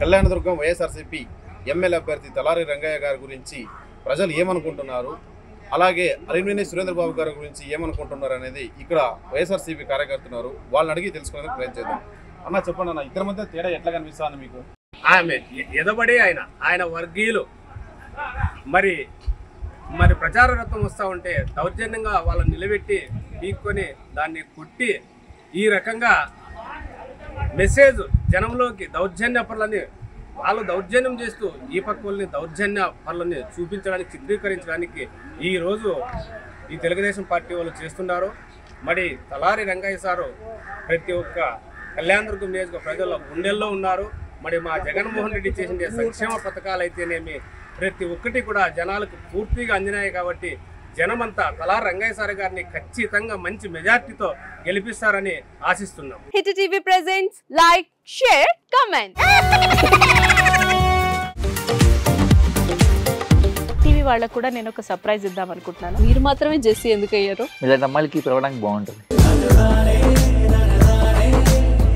Kalyandurg YSRCP MLA అభ్యర్థి తలారి రంగయ్య గారి గురించి ప్రజలు ఏమనుకుంటున్నారు, అలాగే అలిమినేని సురేంద్రబాబు గారి గురించి ఏమనుకుంటున్నారు అనేది ఇక్కడ వైఎస్ఆర్సీపీ కార్యకర్తలు వాళ్ళని అడిగి తెలుసుకునేందుకు ప్రయత్నిద్దాం. అన్న చెప్పండి అన్న, ఇద్దరి మధ్య తేడా ఎట్లా కనిపిస్తుంది మీకు? ఆమె ఎదబడి ఆయన వర్గీయులు మరి ప్రచార రథం వస్తూ ఉంటే దౌర్జన్యంగా వాళ్ళని నిలబెట్టి పీక్కొని దాన్ని కుట్టి ఈ రకంగా మెసేజ్ జనంలోకి దౌర్జన్య పనులని వాళ్ళు దౌర్జన్యం చేస్తూ ఈ పక్క వాళ్ళని దౌర్జన్య పనులని చూపించడానికి చిత్రీకరించడానికి ఈరోజు ఈ తెలుగుదేశం పార్టీ వాళ్ళు చేస్తున్నారు. మరి తలారి రంగయ్య సారు ప్రతి ఒక్క కళ్యాణదుర్గం నియోజక ప్రజల గుండెల్లో ఉన్నారు. మరి మా జగన్మోహన్ రెడ్డి చేసిన సంక్షేమ పథకాలు అయితేనేమి ప్రతి ఒక్కటి కూడా జనాలకు పూర్తిగా అందినాయి. కాబట్టి జనమంతా తలారి రంగయ్య సార్ గారిని ఖచ్చితంగా మంచి మెజార్టీతో గెలిపిస్తారని ఆశిస్తున్నాం. Hit TV presents like, share, comment. TV వాళ్ళకు కూడా నేను ఒక సర్ప్రైజ్ ఇద్దాం అనుకుంటున్నాను. మీరు మాత్రమే జెస్సీ ఎందుకు అయ్యారు? ఇలాంటి అమ్మాయిలకి పిలవడానికి బాగుంటుంది.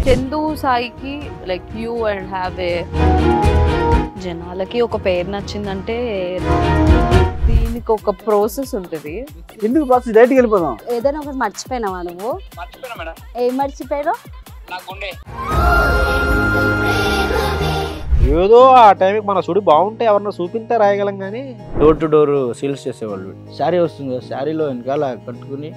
చందు సాయికి like you and have a జనాలకి ఒక పేరు నచ్చిందంటే దీనికి ఒక ప్రాసెస్ ఉంటుంది. ఎందుకు ప్రాసెస్ డైరెక్ట్‌గా వెళ్ళిపోదాం. ఏదైనా ఒకటి మర్చిపోయినావా నువ్వు? మర్చిపోయినా మేడం. ఏం మర్చిపోయావు? నా గుండె. ఏదో ఆ టైంకి మన సుడి బాగుంటే ఎవరన్నా చూపిస్తే రాయగలం కానీ డోర్ టు డోర్ సేల్స్ చేసేవాళ్ళు. శారీ వస్తుంది, శారీలో వెనకాల కట్టుకుని